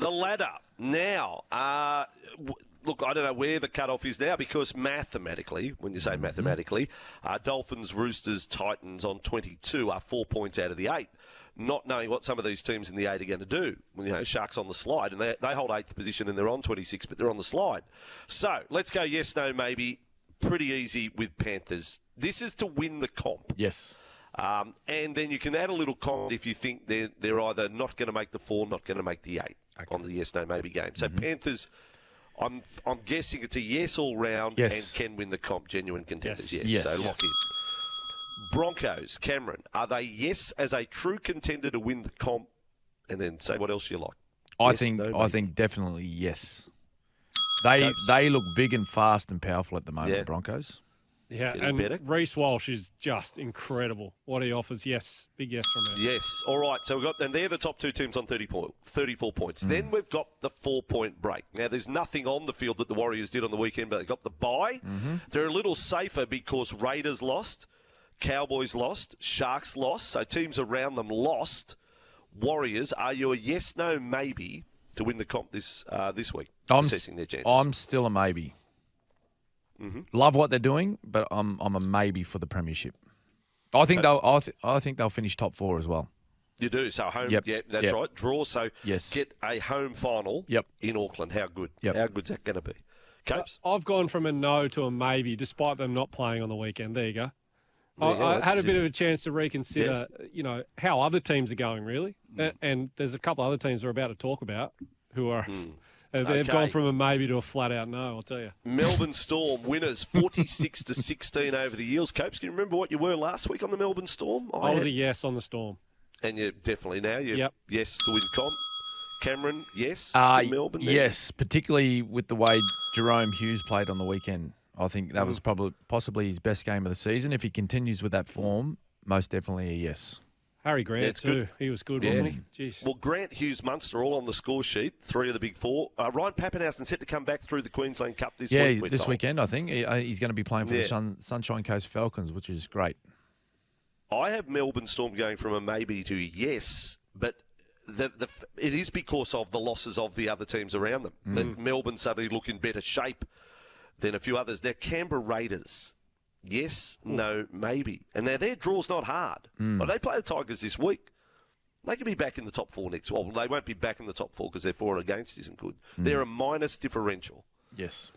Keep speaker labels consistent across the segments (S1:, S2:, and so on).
S1: The ladder. Now, look, I don't know where the cutoff is now because mathematically, when you say mathematically, Dolphins, Roosters, Titans on 22 are 4 points out of the 8. Not knowing what some of these teams in the 8 are going to do. Sharks on the slide, and they hold 8th position and they're on 26, but they're on the slide. So, let's go yes, no, maybe. Pretty easy with Panthers. This is to win the comp.
S2: Yes.
S1: And then you can add a little comment if you think they're either not going to make the 4, not going to make the 8 on the yes, no, maybe game. So Panthers, I'm guessing it's a yes all round and can win the comp. Genuine contenders, yes. So lock in. Broncos, Cameron, are they yes as a true contender to win the comp? And then say what else you like.
S2: I think definitely yes. They look big and fast and powerful at the moment, Broncos.
S3: Yeah, and Reece Walsh is just incredible. What he offers, yes. Big yes from me.
S1: Yes. All right, so and they're the top 2 teams on 34 points. Then we've got the 4-point break. Now, there's nothing on the field that the Warriors did on the weekend, but they got the bye. They're a little safer because Raiders lost, Cowboys lost, Sharks lost, so teams around them lost. Warriors, are you a yes, no, maybe to win the comp this week? Assessing their chances.
S2: I'm still a maybe. Love what they're doing, but I'm a maybe for the premiership. I think they'll finish top 4 as well.
S1: You do. So home, that's right. Draw. So get a home final in Auckland. How good? How good's that going to be? Capes?
S3: I've gone from a no to a maybe, despite them not playing on the weekend. There you go. I had a bit of a chance to reconsider, how other teams are going, really. And there's a couple other teams we're about to talk about who are... They've gone from a maybe to a flat-out no, I'll tell you.
S1: Melbourne Storm winners 46-16 over the Eels. Copes, can you remember what you were last week on the Melbourne Storm?
S3: I was a yes on the Storm.
S1: And you're definitely now. Yes to win comp. Cameron, yes to Melbourne?
S2: Yes, particularly with the way Jerome Hughes played on the weekend. I think that was possibly his best game of the season. If he continues with that form, most definitely a yes.
S3: Harry Grant, too. Good. He was good, wasn't he? Jeez.
S1: Well, Grant, Hughes, Munster all on the score sheet, 3 of the big 4. Ryan Papenhuyzen set to come back through the Queensland Cup this week.
S2: Yeah, this weekend, I think. He's going to be playing for the Sunshine Coast Falcons, which is great.
S1: I have Melbourne Storm going from a maybe to a yes, but it is because of the losses of the other teams around them. That Melbourne suddenly look in better shape than a few others. Now, Canberra Raiders... yes, no, maybe. And now their draw's not hard. But they play the Tigers this week. They could be back in the top 4 next. Well, they won't be back in the top 4 because their for and against isn't good. They're a minus differential.
S2: Yes.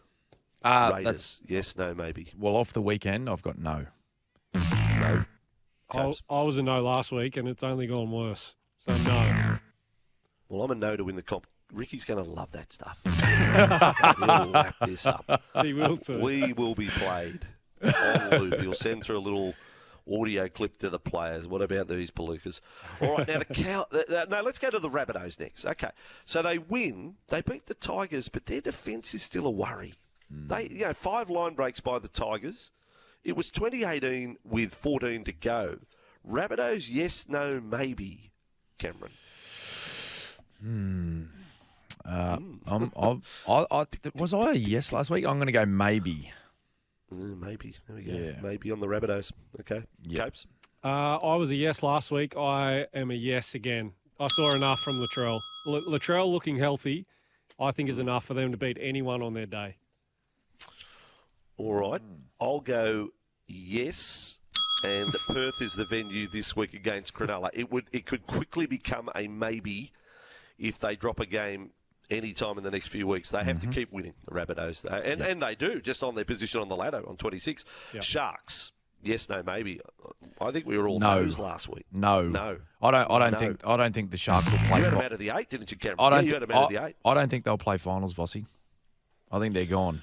S1: Raiders, yes, no, maybe.
S2: Well, off the weekend, I've got no.
S1: No.
S3: I was a no last week, and it's only gone worse. So, no.
S1: Well, I'm a no to win the comp. Ricky's going to love that stuff. He'll lap this up.
S3: He will too.
S1: We will be played on loop. He'll send through a little audio clip to the players. What about these palookas? All right, now let's go to the Rabbitohs next. Okay, so they win. They beat the Tigers, but their defence is still a worry. They, 5 line breaks by the Tigers. It was 2018 with 14 to go. Rabbitohs, yes, no, maybe. Cameron.
S2: Was I a yes last week? I'm going to go maybe.
S1: Maybe. There we go. Yeah. Maybe on the Rabbitohs. Okay.
S2: Yep.
S1: Capes?
S3: I was a yes last week. I am a yes again. I saw enough from Latrell. Latrell looking healthy, I think, is enough for them to beat anyone on their day.
S1: All right. I'll go yes. And Perth is the venue this week against Cronulla. It could quickly become a maybe if they drop a game any time in the next few weeks. They have to keep winning, the Rabbitohs. And they do, just on their position on the ladder on 26. Yep. Sharks, yes, no, maybe. I think we were all no's last week.
S2: No. I don't think the Sharks will play.
S1: You had them out of the 8, didn't you, Cameron? You had them out of the 8.
S2: I don't think they'll play finals, Vossy. I think they're gone.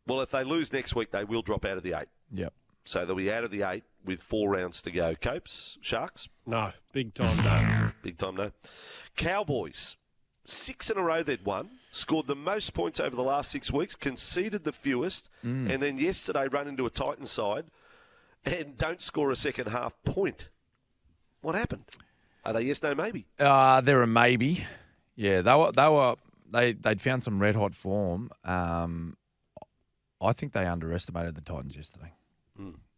S1: Well, if they lose next week, they will drop out of the 8.
S2: Yep.
S1: So they'll be out of the 8 with 4 rounds to go. Copes, Sharks?
S3: No. Big time no.
S1: Big time no. Cowboys. 6 in a row they'd won, scored the most points over the last 6 weeks, conceded the fewest, and then yesterday run into a Titans side and don't score a second half point. What happened? Are they yes, no, maybe?
S2: They're a maybe. Yeah, they'd found some red hot form. I think they underestimated the Titans yesterday.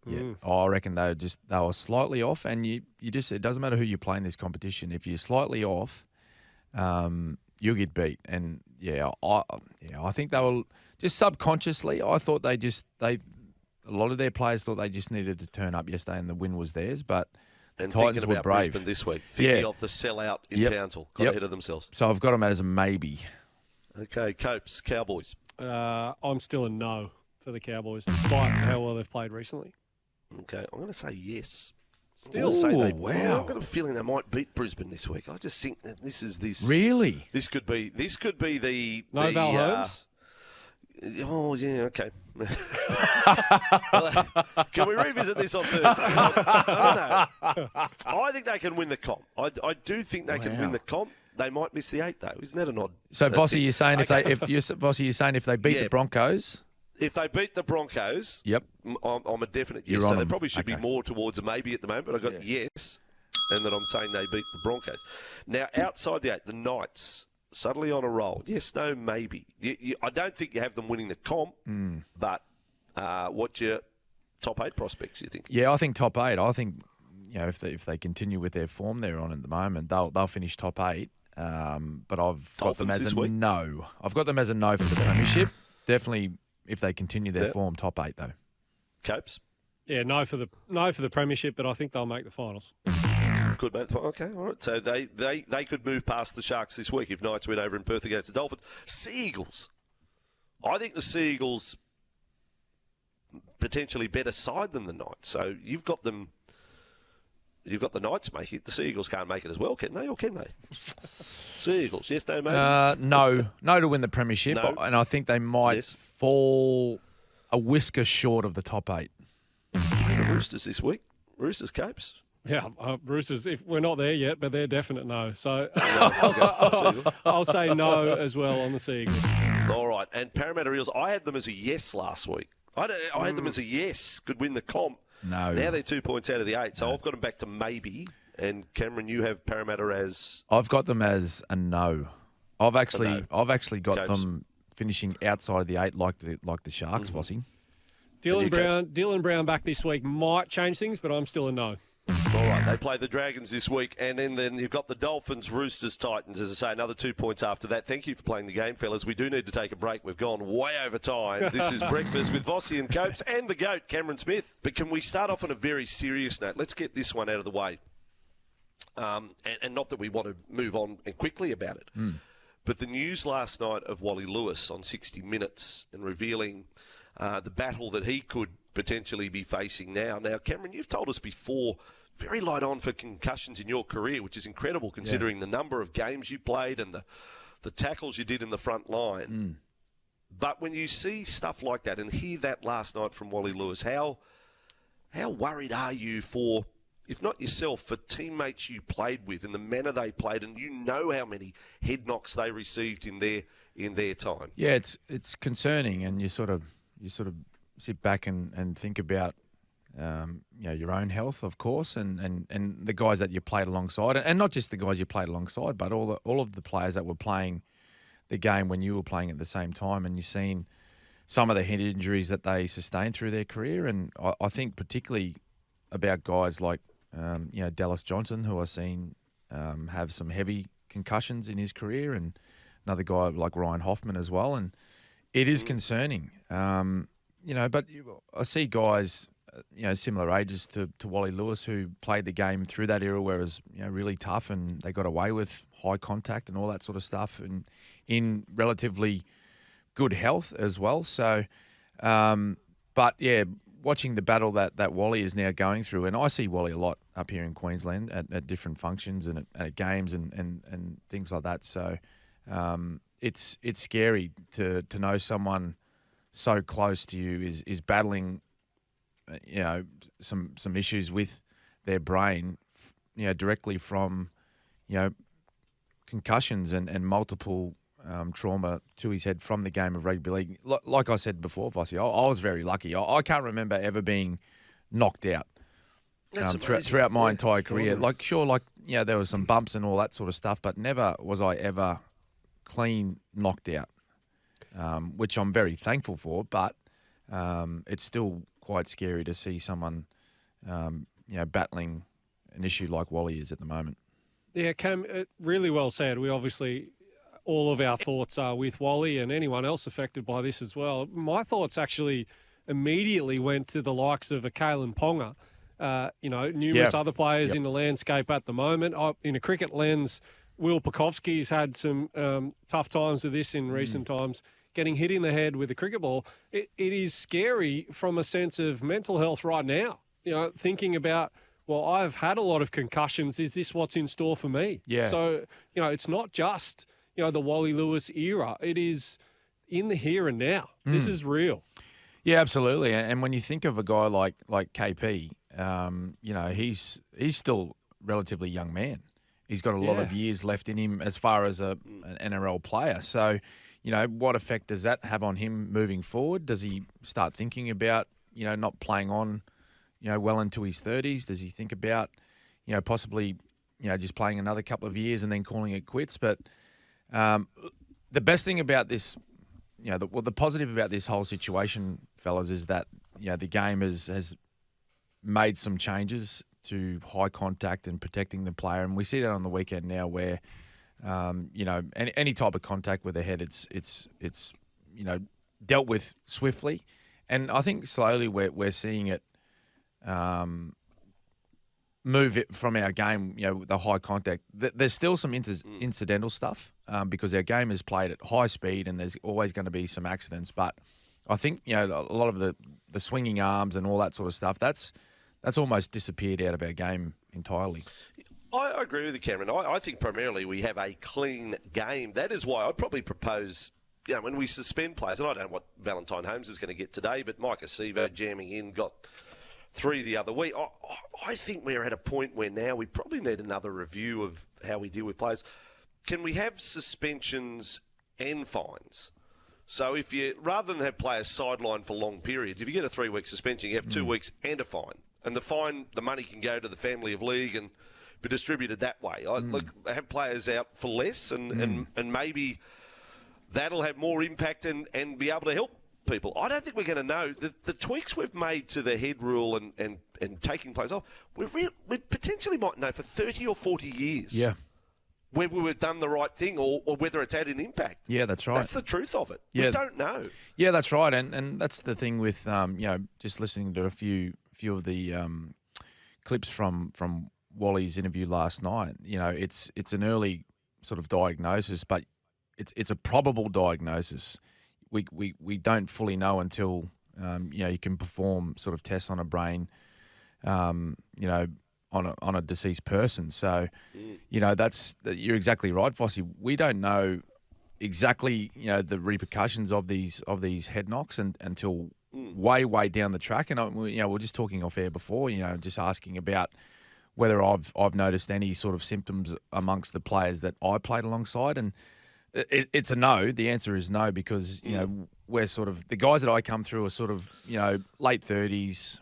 S2: Yeah, I reckon they were slightly off, and it doesn't matter who you play in this competition. If you're slightly off, you'll get beat. And I think they were just subconsciously. I thought a lot of their players thought they just needed to turn up yesterday, and the win was theirs. But
S1: and
S2: Titans
S1: thinking
S2: were
S1: about
S2: brave
S1: Brisbane this week, thinking of the sellout in Townsville, got ahead of themselves.
S2: So I've got them as a maybe.
S1: Okay, Copes, Cowboys.
S3: I'm still a no for the Cowboys, despite how well they've played recently.
S1: Okay, I'm going to say yes.
S2: Still,
S1: I've got a feeling they might beat Brisbane this week. I just think that this is this.
S2: Really?
S1: This could be the
S3: No Val Holmes.
S1: Oh yeah, okay. Can we revisit this on Thursday? I don't know. I think they can win the comp. I do think they can win the comp. They might miss the 8 though. Isn't that an odd?
S2: So Vossy, you're saying if they beat the Broncos.
S1: If they beat the Broncos,
S2: yep,
S1: I'm a definite yes. So they probably should be more towards a maybe at the moment. But I got yes, and that I'm saying they beat the Broncos. Now outside the 8, the Knights suddenly on a roll. Yes, no, maybe. I don't think you have them winning the comp, but what's your top 8 prospects? You think?
S2: Yeah, I think top 8. I think if they continue with their form they're on at the moment, they'll finish top 8. But I've got them as a no. I've got them as a no for the premiership. Definitely. If they continue their form, top 8 though.
S1: Copes?
S3: Yeah, no for the premiership, but I think they'll make the finals.
S1: Could make the finals. Okay, all right. So they could move past the Sharks this week if Knights win over in Perth against the Dolphins. Sea Eagles. I think the Sea Eagles potentially better side than the Knights. So you've got them. You've got the Knights make it. The Sea Eagles can't make it as well, can they? Or can they? Sea Eagles, yes, no, maybe?
S2: No to win the premiership.
S1: No.
S2: And I think they might fall a whisker short of the top 8.
S1: The Roosters this week. Roosters, Copes.
S3: Yeah, Roosters, if we're not there yet, but they're definite no. So
S1: No,
S3: I'll say no as well on the Sea Eagles.
S1: All right. And Parramatta Eels, I had them as a yes last week. I had them as a yes, could win the comp.
S2: No.
S1: Now they're 2 points out of the 8, so I've got them back to maybe. And Cameron, you have Parramatta as...
S2: I've got them as a no. I've actually got them finishing outside of the 8 like the Sharks, Vossy.
S3: Dylan Brown back this week might change things, but I'm still a no.
S1: All right, they play the Dragons this week, and then you've got the Dolphins, Roosters, Titans, as I say, another 2 points after that. Thank you for playing the game, fellas. We do need to take a break. We've gone way over time. This is Breakfast with Vossy and Copes and the GOAT, Cameron Smith. But can we start off on a very serious note? Let's get this one out of the way. And not that we want to move on and quickly about it, but the news last night of Wally Lewis on 60 Minutes and revealing the battle that he could potentially be facing now. Now, Cameron, you've told us before, very light on for concussions in your career, which is incredible considering the number of games you played and the tackles you did in the front line. But when you see stuff like that and hear that last night from Wally Lewis, how worried are you for, if not yourself, for teammates you played with and the manner they played, and you know how many head knocks they received in their time? Yeah,
S2: it's concerning, and you sort of sit back and think about your own health, of course, and the guys that you played alongside, and not just the guys you played alongside, but all of the players that were playing the game when you were playing at the same time, and you've seen some of the head injuries that they sustained through their career, and I think particularly about guys like Dallas Johnson, who I've seen have some heavy concussions in his career, and another guy like Ryan Hoffman as well, and it is concerning. But I see guys, similar ages to Wally Lewis, who played the game through that era where it was really tough, and they got away with high contact and all that sort of stuff, and in relatively good health as well. So, watching the battle that Wally is now going through, and I see Wally a lot up here in Queensland at different functions and at games and things like that. So, it's scary to know someone so close to you is battling, some issues with their brain, directly from, concussions and multiple trauma to his head from the game of rugby league. Like I said before, Vossy, I was very lucky. I can't remember ever being knocked out throughout my entire career. There was some bumps and all that sort of stuff, but never was I ever clean knocked out. Which I'm very thankful for, but it's still quite scary to see someone, battling an issue like Wally is at the moment.
S3: Yeah, Cam, really well said. We obviously all of our thoughts are with Wally and anyone else affected by this as well. My thoughts actually immediately went to the likes of a Kalen Ponga. Numerous other players in the landscape at the moment. In a cricket lens, Will Pucovski's had some tough times with this in recent times, getting hit in the head with a cricket ball. It is scary from a sense of mental health right now. Thinking about, well, I've had a lot of concussions. Is this what's in store for me?
S2: Yeah.
S3: So, it's not just, the Wally Lewis era. It is in the here and now. This is real.
S2: Yeah, absolutely. And when you think of a guy like KP, he's still a relatively young man. He's got a lot of years left in him as far as an NRL player. So, what effect does that have on him moving forward? Does he start thinking about, not playing on, well into his 30s? Does he think about, possibly, just playing another couple of years and then calling it quits? But the best thing about this, the positive about this whole situation, fellas, is that, the game has made some changes to high contact and protecting the player. And we see that on the weekend now where, any type of contact with the head, it's dealt with swiftly. And I think slowly we're seeing it move it from our game, the high contact. There's still some incidental stuff because our game is played at high speed and there's always going to be some accidents. But I think, a lot of the swinging arms and all that sort of stuff, that's almost disappeared out of our game entirely.
S1: I agree with you, Cameron. I think primarily we have a clean game. That is why I'd probably propose, when we suspend players, and I don't know what Valentine Holmes is going to get today, but Mike Acevo jamming in, got 3 the other week. I think we're at a point where now we probably need another review of how we deal with players. Can we have suspensions and fines? So if you, rather than have players sidelined for long periods, if you get a 3-week suspension, you have 2 weeks and a fine. And the fine, the money can go to the family of league and be distributed that way. Have players out for less and maybe that'll have more impact and be able to help people. I don't think we're going to know. The tweaks we've made to the head rule and taking players off, we potentially might know for 30 or 40 years.
S2: Yeah.
S1: Whether we've done the right thing or whether it's had an impact.
S2: Yeah, that's right.
S1: That's the truth of it.
S2: Yeah.
S1: We don't know.
S2: Yeah, that's right. And that's the thing with, just listening to a few of the clips from Wally's interview last night. It's an early sort of diagnosis, but it's a probable diagnosis. We don't fully know until, you can perform sort of tests on a brain, on a deceased person. So, you're exactly right, Vossi. We don't know exactly, the repercussions of these head knocks until way down the track. And we're just talking off air before, just asking about whether I've noticed any sort of symptoms amongst the players that I played alongside, and it's a no. The answer is no because we're sort of the guys that I come through are sort of late 30s,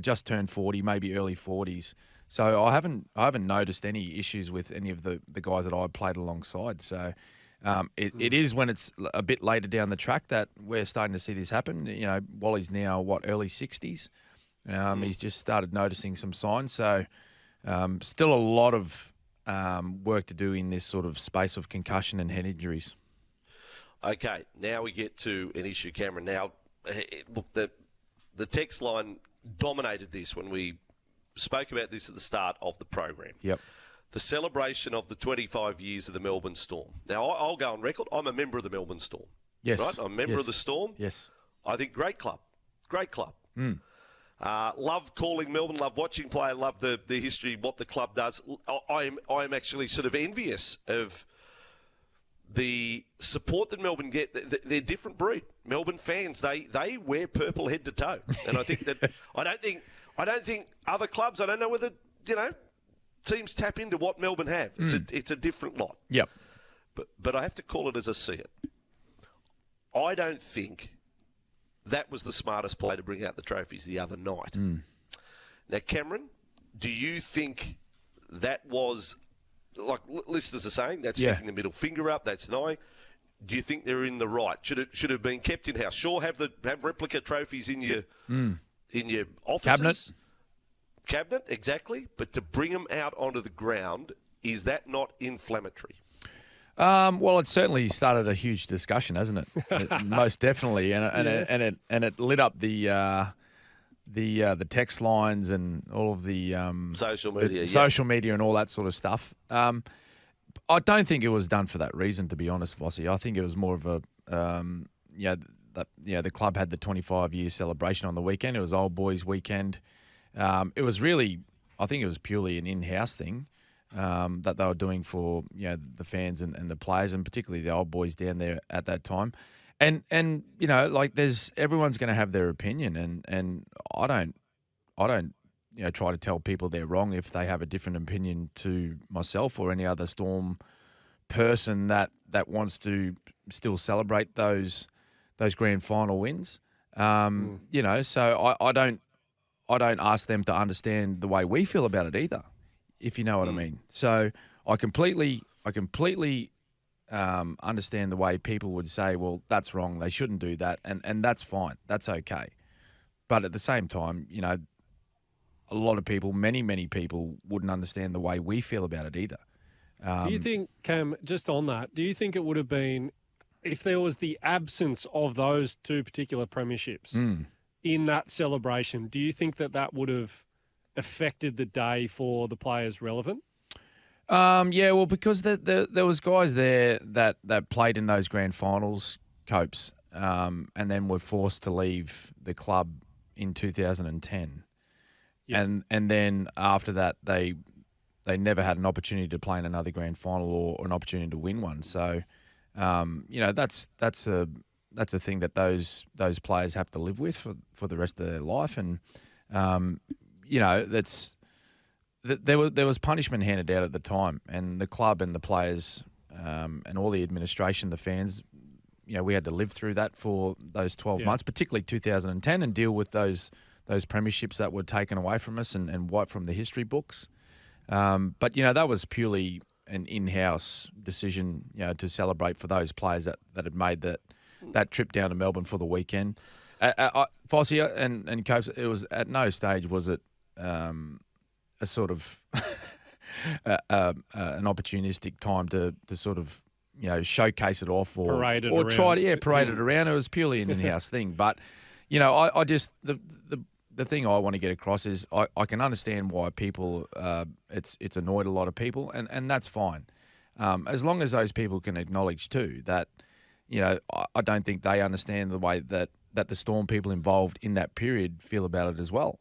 S2: just turned 40, maybe early 40s. So I haven't noticed any issues with any of the guys that I played alongside. So it is when it's a bit later down the track that we're starting to see this happen. Wally's now early 60s. He's just started noticing some signs. So still a lot of work to do in this sort of space of concussion and head injuries.
S1: Okay, now we get to an issue, Cameron. Now, look, the text line dominated this when we spoke about this at the start of the program.
S2: Yep.
S1: The celebration of the 25 years of the Melbourne Storm. Now, I'll go on record. I'm a member of the Melbourne Storm.
S2: Yes.
S1: Right? I'm a member of the Storm.
S2: Yes.
S1: I think great club. Great club. Love calling Melbourne, love watching play, love the history, what the club does. I'm actually sort of envious of the support that Melbourne get. They're a different breed. Melbourne fans, they wear purple head to toe. And I think that I don't think other clubs, I don't know whether, teams tap into what Melbourne have. It's a different lot.
S2: Yep.
S1: But I have to call it as I see it. I don't think that was the smartest play to bring out the trophies the other night. Now, Cameron, do you think that was, like listeners are saying, that's sticking the middle finger up, that's denying? Do you think they're in the right? Should have been kept in house? Sure, have replica trophies in your offices. Cabinet, exactly. But to bring them out onto the ground, is that not inflammatory?
S2: Well, it certainly started a huge discussion, hasn't it? Most definitely, and it lit up the text lines and all of the social media and all that sort of stuff. I don't think it was done for that reason, to be honest, Vossi. I think it was more of a the club had the 25-year celebration on the weekend. It was old boys weekend. It was really, I think it was purely an in-house thing that they were doing for the fans and the players, and particularly the old boys down there at that time. And everyone's going to have their opinion, and I don't try to tell people they're wrong if they have a different opinion to myself or any other Storm person that wants to still celebrate those grand final wins. So I don't ask them to understand the way we feel about it either, if you know what I mean. So I completely understand the way people would say, well, that's wrong, they shouldn't do that, and that's fine, that's okay. But at the same time, a lot of people, many people, wouldn't understand the way we feel about it either.
S3: Do you think, Cam, just on that, do you think it would have been, if there was the absence of those two particular premierships in that celebration, do you think that would have affected the day for the players relevant?
S2: Yeah, well, because there was guys there that played in those grand finals, Copes, and then were forced to leave the club in 2010. Yep. And then after that, they never had an opportunity to play in another grand final or an opportunity to win one. So, that's a thing that those players have to live with for the rest of their life. And there was punishment handed out at the time, and the club and the players and all the administration, the fans, we had to live through that for those 12 months, particularly 2010, and deal with those premierships that were taken away from us and wiped from the history books. But that was purely an in-house decision, to celebrate for those players that had made that trip down to Melbourne for the weekend. Fossey and Copes, it was at no stage was it a sort of an opportunistic time to sort of showcase it off or parade it around. It was purely an in-house thing. But I just the thing I want to get across is I can understand why people it's annoyed a lot of people, and that's fine, as long as those people can acknowledge too that I don't think they understand the way that the Storm people involved in that period feel about it as well.